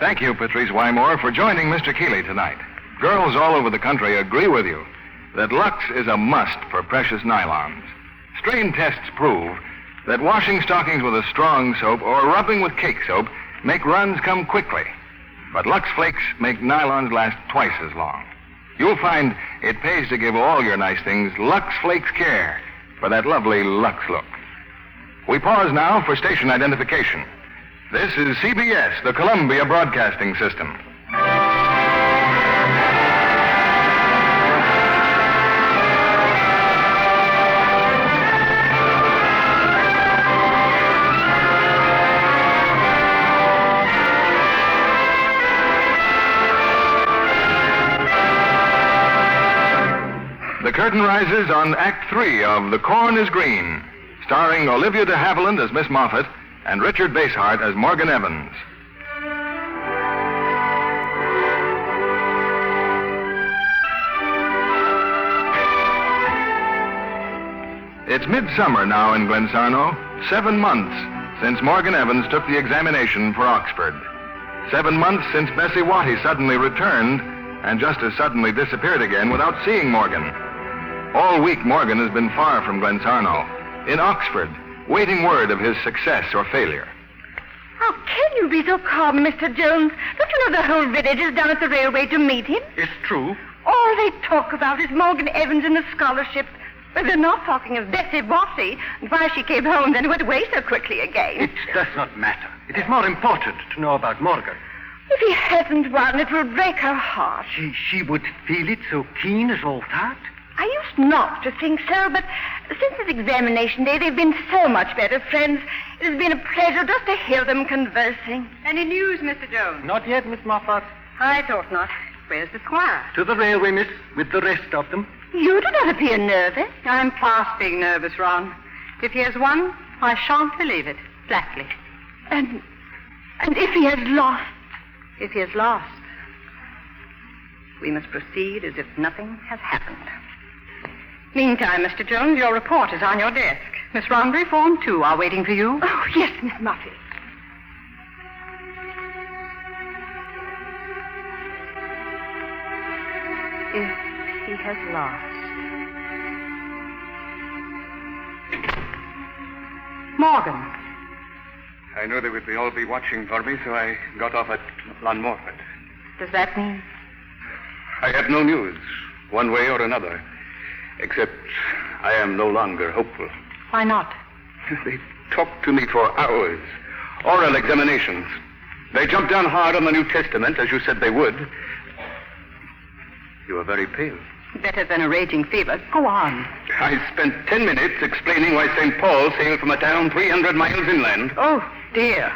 Thank you, Patrice Wymore, for joining Mr. Keeley tonight. Girls all over the country agree with you that Lux is a must for precious nylons. Strain tests prove that washing stockings with a strong soap or rubbing with cake soap make runs come quickly. But Lux Flakes make nylons last twice as long. You'll find it pays to give all your nice things Lux Flakes care for that lovely Lux look. We pause now for station identification. This is CBS, the Columbia Broadcasting System. The curtain rises on Act 3 of The Corn is Green, starring Olivia de Havilland as Miss Moffat and Richard Basehart as Morgan Evans. It's midsummer now in Glensarno, 7 months since Morgan Evans took the examination for Oxford. 7 months since Bessie Watty suddenly returned and just as suddenly disappeared again without seeing Morgan. All week, Morgan has been far from Glensarno, in Oxford, waiting word of his success or failure. How can you be so calm, Mr. Jones? Don't you know the whole village is down at the railway to meet him? It's true. All they talk about is Morgan Evans and the scholarship. But they're not talking of Bessie Bossy and why she came home then went away so quickly again. It does not matter. It is more important to know about Morgan. If he hasn't won, it will break her heart. She would feel it so keen as all that? I used not to think so, but since his examination day, they've been so much better friends. It has been a pleasure just to hear them conversing. Any news, Mr. Jones? Not yet, Miss Moffat. I thought not. Where's the squire? To the railway, miss, with the rest of them. You do not appear nervous. I'm past being nervous, Ron. If he has won, I shan't believe it. Flatly. And if he has lost? If he has lost, we must proceed as if nothing has happened. Meantime, Mr. Jones, your report is on your desk. Miss Rombury, Form 2 are waiting for you. Oh, yes, Miss Muffet. If he has lost. Morgan. I knew they would all be watching for me, so I got off at Llanmorford. Does that mean? I have no news, one way or another, except I am no longer hopeful. Why not? They talked to me for hours. Oral examinations. They jumped down hard on the New Testament, as you said they would. You are very pale. Better than a raging fever. Go on. I spent 10 minutes explaining why St. Paul sailed from a town 300 miles inland. Oh, dear.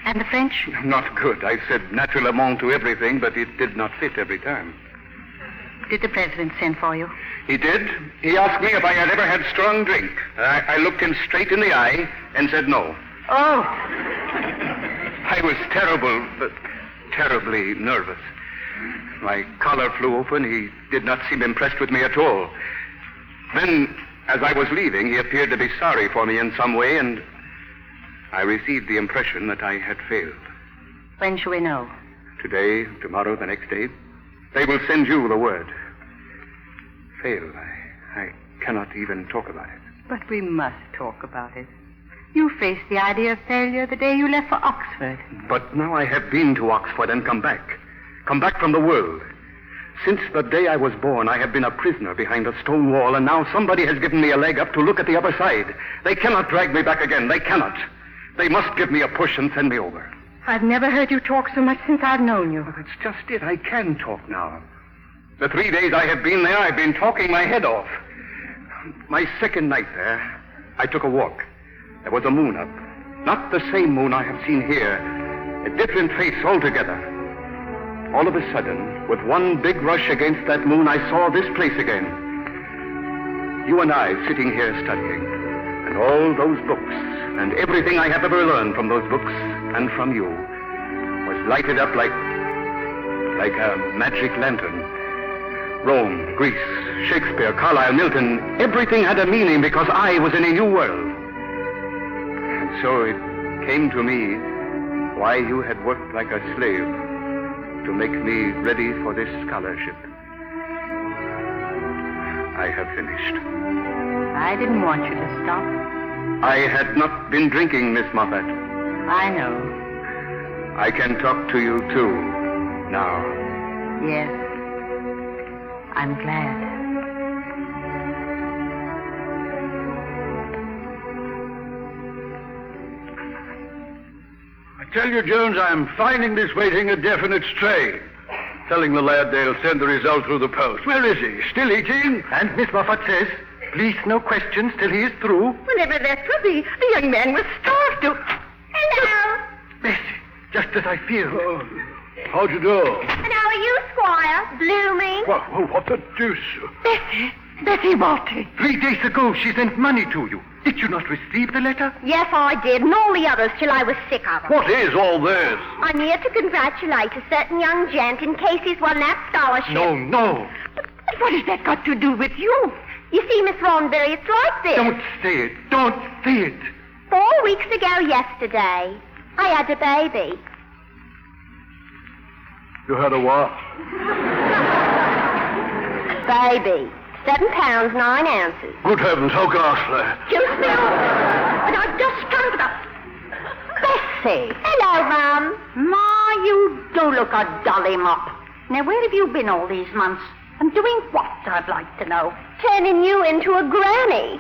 And the French? Not good. I said naturellement to everything, but it did not fit every time. Did the president send for you? He did. He asked me if I had ever had strong drink. I looked him straight in the eye and said no. Oh. I was terribly nervous. My collar flew open. He did not seem impressed with me at all. Then, as I was leaving, he appeared to be sorry for me in some way, and I received the impression that I had failed. When shall we know? Today, tomorrow, the next day. They will send you the word. Failed. I cannot even talk about it. But we must talk about it. You faced the idea of failure the day you left for Oxford. But now I have been to Oxford and come back. Come back from the world. Since the day I was born, I have been a prisoner behind a stone wall, and now somebody has given me a leg up to look at the other side. They cannot drag me back again. They cannot. They must give me a push and send me over. I've never heard you talk so much since I've known you. Well, that's just it. I can talk now. The 3 days I have been there, I've been talking my head off. My second night there, I took a walk. There was a moon up. Not the same moon I have seen here. A different face altogether. All of a sudden, with one big rush against that moon, I saw this place again. You and I sitting here studying. And all those books, and everything I have ever learned from those books and from you, was lighted up like a magic lantern. Rome, Greece, Shakespeare, Carlyle, Milton, everything had a meaning because I was in a new world. And so it came to me why you had worked like a slave to make me ready for this scholarship. I have finished. I didn't want you to stop. I had not been drinking, Miss Moffat. I know. I can talk to you, too, now. Yes. I'm glad. I tell you, Jones, I'm finding this waiting a definite strain. Telling the lad they'll send the result through the post. Where is he? Still eating? And Miss Moffat says, please no questions till he is through. Whenever that will be, the young man was starved to... Hello. Bessie, just as I feared. Oh, how'd you do? And how are you, Squire? Blooming? What the deuce? Bessie Walter. 3 days ago, she sent money to you. Did you not receive the letter? Yes, I did, and all the others till I was sick of them. What is all this? I'm here to congratulate a certain young gent in case he's won that scholarship. No. But what has that got to do with you? You see, Miss Ronbury, it's like this. Don't say it. 4 weeks ago yesterday, I had a baby. You had a what? Baby. 7 pounds, 9 ounces. Good heavens, how ghastly. Juice milk. And I've just stunk it up. Bessie. Hello, Mum. Ma, you do look a dolly mop. Now, where have you been all these months? And doing what, I'd like to know? Turning you into a granny.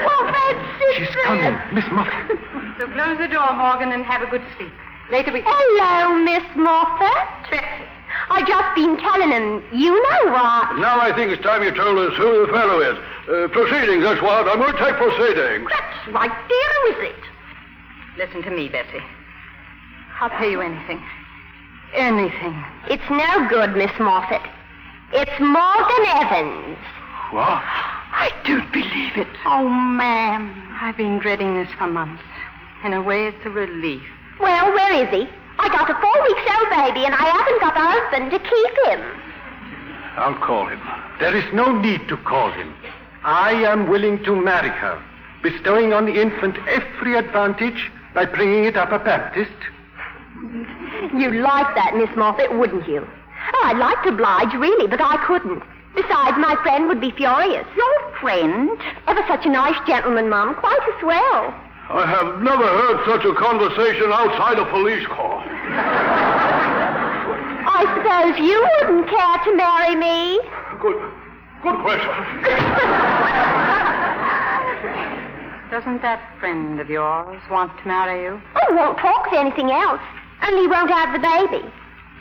Oh, Betsy. She's coming, Miss Moffat. So close the door, Morgan, and have a good sleep. Later we... Hello, Miss Moffat. Betsy. I just been telling him, you know what? Now I think it's time you told us who the fellow is. Proceedings, that's what. I'm going to take proceedings. That's right, dear. Who is it? Listen to me, Betsy. I'll pay you anything. Anything. It's no good, Miss Moffat. It's Morgan Evans. What? I don't believe it. Oh, ma'am. I've been dreading this for months. In a way, it's a relief. Well, where is he? I got a 4-week-old baby, and I haven't got a husband to keep him. I'll call him. There is no need to call him. I am willing to marry her, bestowing on the infant every advantage by bringing it up a Baptist. You'd like that, Miss Moffat, wouldn't you? Oh, I'd like to oblige, really, but I couldn't. Besides, my friend would be furious. Your friend? Ever such a nice gentleman, Mum. Quite a swell. I have never heard such a conversation outside a police court. I suppose you wouldn't care to marry me? Good question. Doesn't that friend of yours want to marry you? Oh, won't talk of anything else. Only won't have the baby.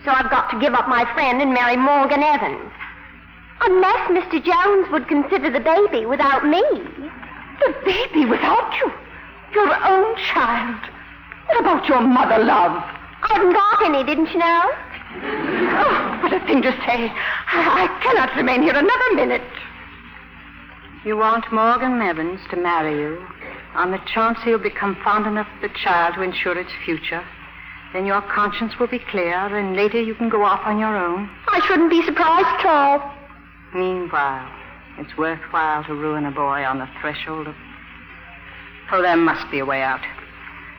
So I've got to give up my friend and marry Morgan Evans. Unless Mr. Jones would consider the baby without me. The baby without you? Your own child? What about your mother, love? I haven't got any, didn't you know? Oh, what a thing to say. I cannot remain here another minute. You want Morgan Evans to marry you on the chance he'll become fond enough of the child to ensure its future. Then your conscience will be clear, and later you can go off on your own. I shouldn't be surprised at all. Meanwhile, it's worthwhile to ruin a boy on the threshold of... Oh, there must be a way out.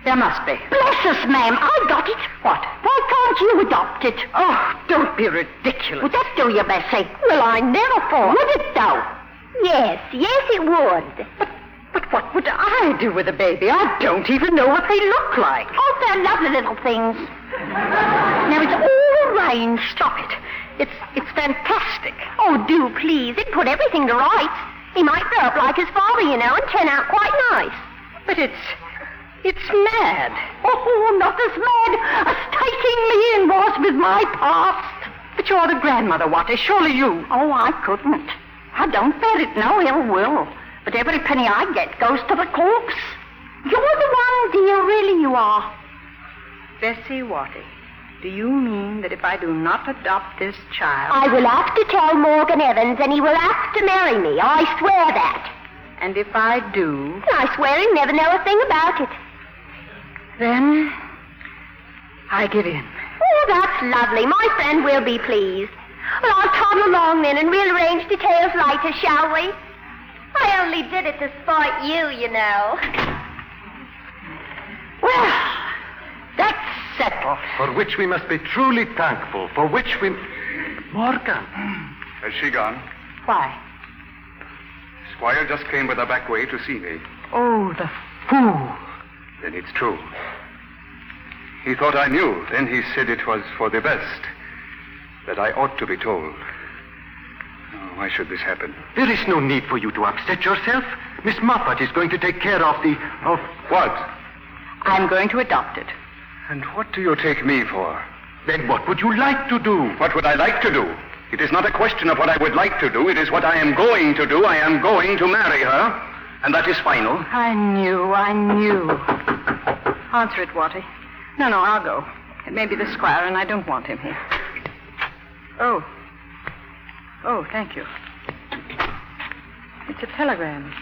There must be. Bless us, ma'am. I got it. What? Why can't you adopt it? Oh, don't be ridiculous. Would that do you, Bessie? Well, I never thought. Would it, though? Yes, it would. But what would I do with a baby? I don't even know what they look like. Oh, they're lovely little things. Now, it's all arranged. Stop it. It's fantastic. Oh, do, please. It'd put everything to rights. He might grow up like his father, you know, and turn out quite nice. But it's mad. Oh, not as mad as taking me in was with my past. But you're the grandmother, Watty. Surely you... Oh, I couldn't. I don't bear it no ill will. But every penny I get goes to the corpse. You're the one, dear, really you are. Bessie Watty, do you mean that if I do not adopt this child... I will have to tell Morgan Evans, and he will have to marry me. I swear that. And if I do... I swear he'll never know a thing about it. Then I give in. Oh, that's lovely. My friend will be pleased. Well, I'll toddle along then and we'll arrange details later, shall we? I only did it to spite you, you know. Well, that's settled. For which we must be truly thankful. For which we... Morgan. Has she gone? Why? Squire just came by the back way to see me. Oh, the fool. Then it's true. He thought I knew. Then he said it was for the best. That I ought to be told. Oh, why should this happen? There is no need for you to upset yourself. Miss Moffat is going to take care of What? I'm going to adopt it. And what do you take me for? Then what would you like to do? What would I like to do? It is not a question of what I would like to do. It is what I am going to do. I am going to marry her. And that is final. I knew. Answer it, Watty. No, I'll go. It may be the squire, and I don't want him here. Oh, thank you. It's a telegram.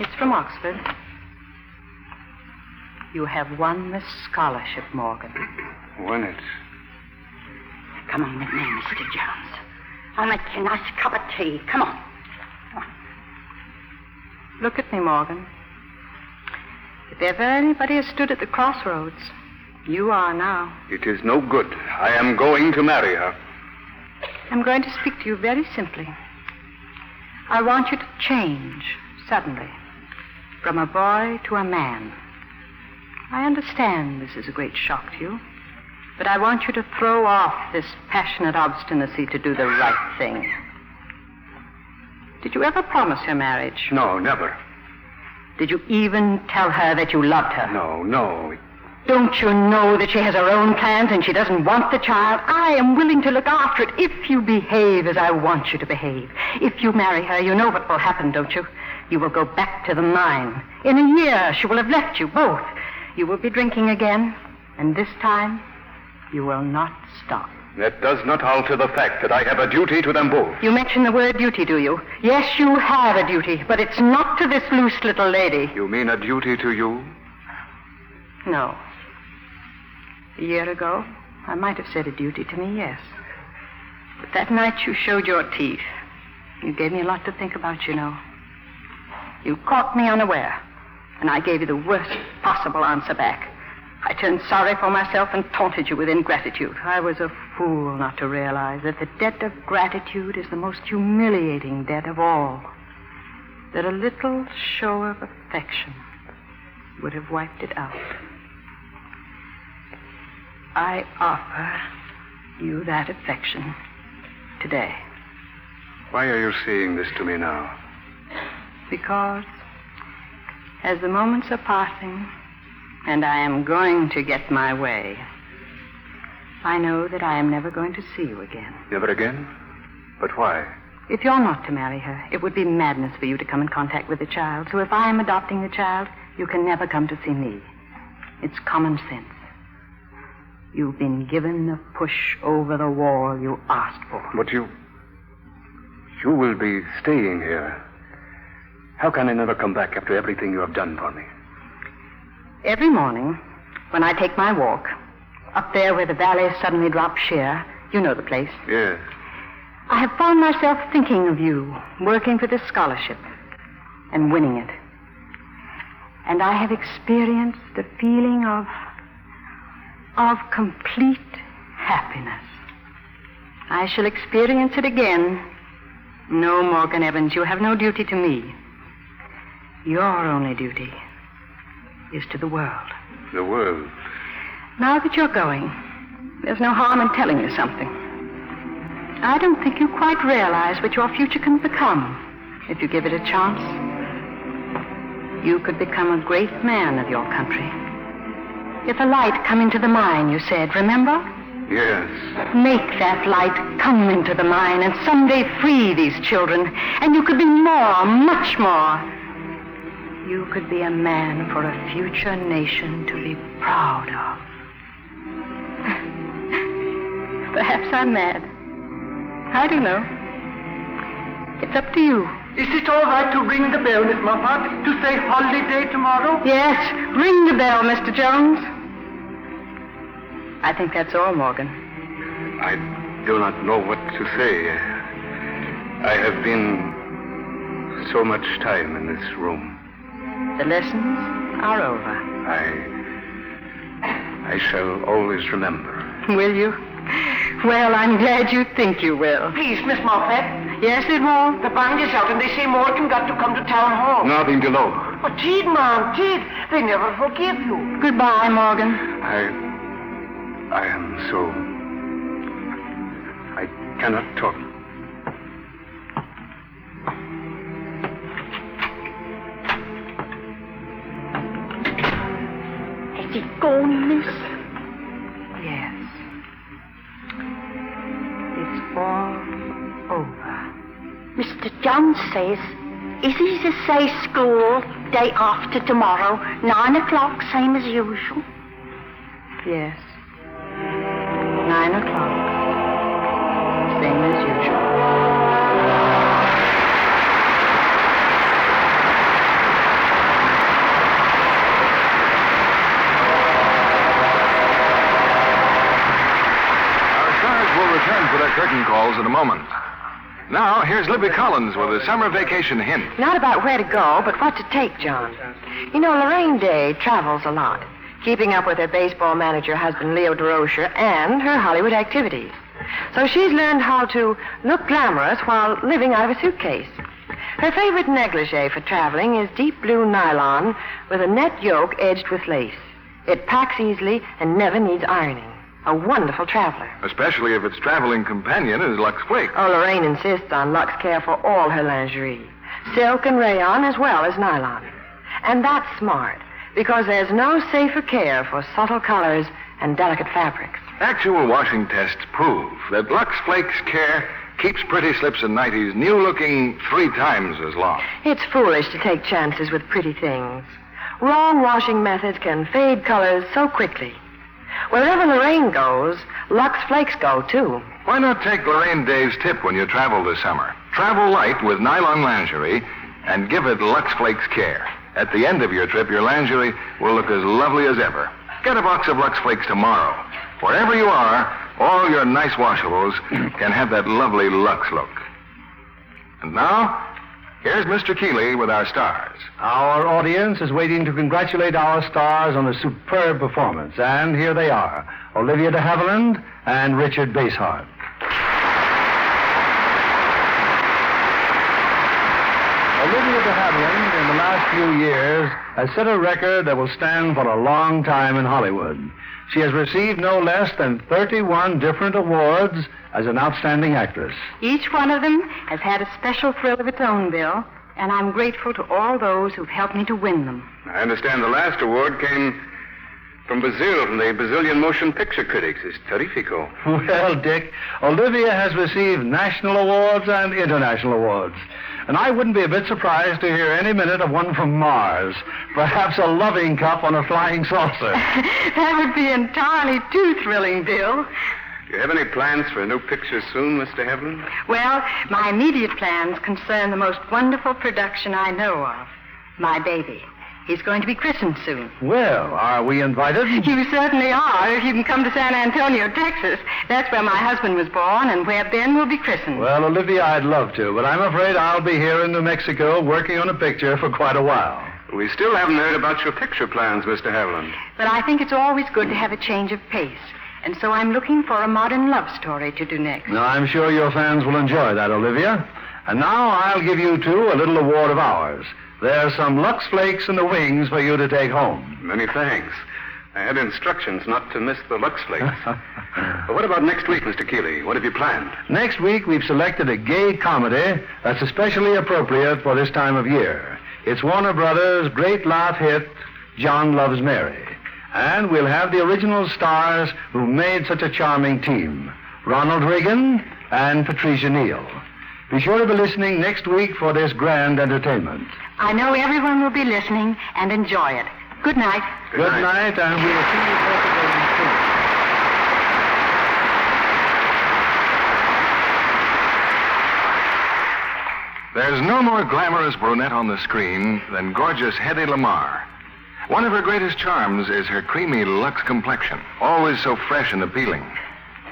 It's from Oxford. You have won the scholarship, Morgan. Won it? Come on with me, Mr. Jones. I'll make you a nice cup of tea. Come on. Look at me, Morgan. If ever anybody has stood at the crossroads, you are now. It is no good. I am going to marry her. I'm going to speak to you very simply. I want you to change, suddenly, from a boy to a man. I understand this is a great shock to you. But I want you to throw off this passionate obstinacy to do the right thing. Did you ever promise her marriage? No, never. Did you even tell her that you loved her? No. Don't you know that she has her own plans and she doesn't want the child? I am willing to look after it if you behave as I want you to behave. If you marry her, you know what will happen, don't you? You will go back to the mine. In a year, she will have left you both. You will be drinking again, and this time, you will not stop. That does not alter the fact that I have a duty to them both. You mention the word duty, do you? Yes, you have a duty, but it's not to this loose little lady. You mean a duty to you? No. A year ago, I might have said a duty to me, yes. But that night you showed your teeth. You gave me a lot to think about, you know. You caught me unaware, and I gave you the worst possible answer back. I turned sorry for myself and taunted you with ingratitude. I was a fool not to realize that the debt of gratitude is the most humiliating debt of all. That a little show of affection would have wiped it out. I offer you that affection today. Why are you saying this to me now? Because as the moments are passing, and I am going to get my way, I know that I am never going to see you again. Never again? But why? If you're not to marry her, it would be madness for you to come in contact with the child. So if I am adopting the child, you can never come to see me. It's common sense. You've been given the push over the wall you asked for. But you will be staying here. How can I never come back after everything you have done for me? Every morning, when I take my walk, up there where the valley suddenly drops sheer, you know the place. Yes. I have found myself thinking of you, working for this scholarship, and winning it. And I have experienced the feeling of complete happiness. I shall experience it again. No, Morgan Evans, you have no duty to me. Your only duty is to the world. The world? Now that you're going, there's no harm in telling you something. I don't think you quite realize what your future can become if you give it a chance. You could become a great man of your country. If a light come into the mine, you said, remember? Yes. Make that light come into the mine and someday free these children, and you could be more, much more. You could be a man for a future nation to be proud of. Perhaps I'm mad. I don't know. It's up to you. Is it all right to ring the bell, Miss Moffat, to say holiday tomorrow? Yes, ring the bell, Mr. Jones. I think that's all, Morgan. I do not know what to say. I have been so much time in this room. The lessons are over. I shall always remember. Will you? Well, I'm glad you think you will. Please, Miss Moffat. Yes, it won't. The band is out and they say Morgan got to come to town hall. Nothing to know. But Tid, Mom, Tid, they never forgive you. Goodbye, Morgan. I am so... I cannot talk. Has he gone, miss? Yes. It's all over. Mr. John says, is he to say school day after tomorrow, 9 o'clock, same as usual? Yes. 9 o'clock. Same as usual. Our stars will return for their curtain calls in a moment. Now, here's Libby Collins with a summer vacation hint. Not about where to go, but what to take, John. You know, Lorraine Day travels a lot, keeping up with her baseball manager husband, Leo DeRocher, and her Hollywood activities. So she's learned how to look glamorous while living out of a suitcase. Her favorite negligee for traveling is deep blue nylon with a net yoke edged with lace. It packs easily and never needs ironing. A wonderful traveler. Especially if its traveling companion is Lux Flakes. Oh, Lorraine insists on Lux care for all her lingerie. Silk and rayon as well as nylon. And that's smart, because there's no safer care for subtle colors and delicate fabrics. Actual washing tests prove that Lux Flakes care keeps pretty slips and nighties new-looking 3 times as long. It's foolish to take chances with pretty things. Wrong washing methods can fade colors so quickly. Wherever Lorraine goes, Lux Flakes go, too. Why not take Lorraine Dave's tip when you travel this summer? Travel light with nylon lingerie and give it Lux Flakes care. At the end of your trip, your lingerie will look as lovely as ever. Get a box of Lux Flakes tomorrow. Wherever you are, all your nice washables can have that lovely Lux look. And now, here's Mr. Keeley with our stars. Our audience is waiting to congratulate our stars on a superb performance. And here they are, Olivia de Havilland and Richard Basehart. Olivia de Havilland, in the last few years, has set a record that will stand for a long time in Hollywood. She has received no less than 31 different awards as an outstanding actress. Each one of them has had a special thrill of its own, Bill, and I'm grateful to all those who've helped me to win them. I understand the last award came from Brazil, from the Brazilian Motion Picture Critics. It's terrifico. Well, Dick, Olivia has received national awards and international awards. And I wouldn't be a bit surprised to hear any minute of one from Mars. Perhaps a loving cup on a flying saucer. That would be entirely too thrilling, Bill. Do you have any plans for a new picture soon, Mr. Havilland? Well, my immediate plans concern the most wonderful production I know of. My baby. He's going to be christened soon. Well, are we invited? You certainly are, if you can come to San Antonio, Texas. That's where my husband was born and where Ben will be christened. Well, Olivia, I'd love to, but I'm afraid I'll be here in New Mexico working on a picture for quite a while. We still haven't heard about your picture plans, Mr. Havilland. But I think it's always good to have a change of pace. And so I'm looking for a modern love story to do next. Now, I'm sure your fans will enjoy that, Olivia. And now I'll give you two a little award of ours. There's some Lux Flakes in the wings for you to take home. Many thanks. I had instructions not to miss the Lux Flakes. But what about next week, Mr. Keeley? What have you planned? Next week, we've selected a gay comedy that's especially appropriate for this time of year. It's Warner Brothers' great laugh hit, John Loves Mary. And we'll have the original stars who made such a charming team, Ronald Reagan and Patricia Neal. Be sure to be listening next week for this grand entertainment. I know everyone will be listening and enjoy it. Good night. Good night, and we'll see you both again soon. There's no more glamorous brunette on the screen than gorgeous Hedy Lamarr. One of her greatest charms is her creamy Lux complexion, always so fresh and appealing.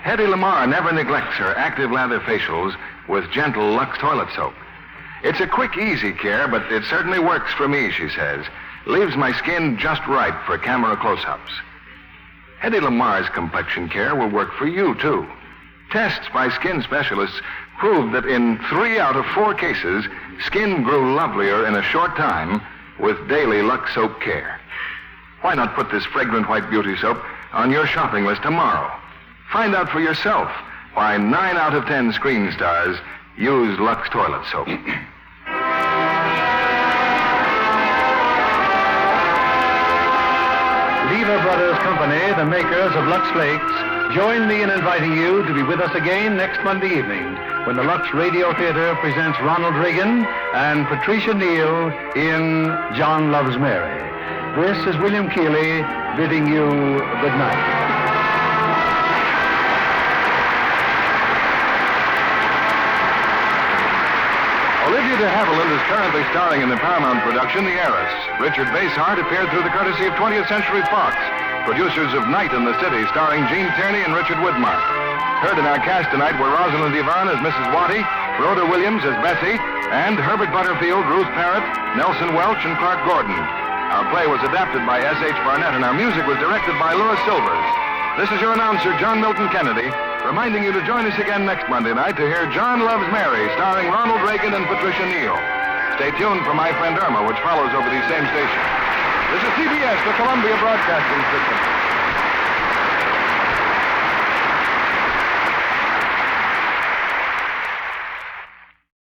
Hedy Lamarr never neglects her active lather facials with gentle Lux toilet soap. It's a quick, easy care, but it certainly works for me, she says. Leaves my skin just right for camera close-ups. Hedy Lamarr's complexion care will work for you, too. Tests by skin specialists proved that in 3 out of 4 cases, skin grew lovelier in a short time with daily Lux soap care. Why not put this fragrant white beauty soap on your shopping list tomorrow? Find out for yourself why 9 out of 10 screen stars use Lux toilet soap. Lever Brothers Company, the makers of Lux Flakes, join me in inviting you to be with us again next Monday evening when the Lux Radio Theater presents Ronald Reagan and Patricia Neal in John Loves Mary. This is William Keeley bidding you good night. Olivia de Havilland is currently starring in the Paramount production, The Heiress. Richard Basehart appeared through the courtesy of 20th Century Fox, producers of Night in the City, starring Gene Tierney and Richard Widmark. Heard in our cast tonight were Rosalind Yvonne as Mrs. Watty, Rhoda Williams as Bessie, and Herbert Butterfield, Ruth Parrott, Nelson Welch, and Clark Gordon. Our play was adapted by S.H. Barnett, and our music was directed by Louis Silvers. This is your announcer, John Milton Kennedy, reminding you to join us again next Monday night to hear John Loves Mary, starring Ronald Reagan and Patricia Neal. Stay tuned for My Friend Irma, which follows over these same stations. This is CBS, the Columbia Broadcasting System.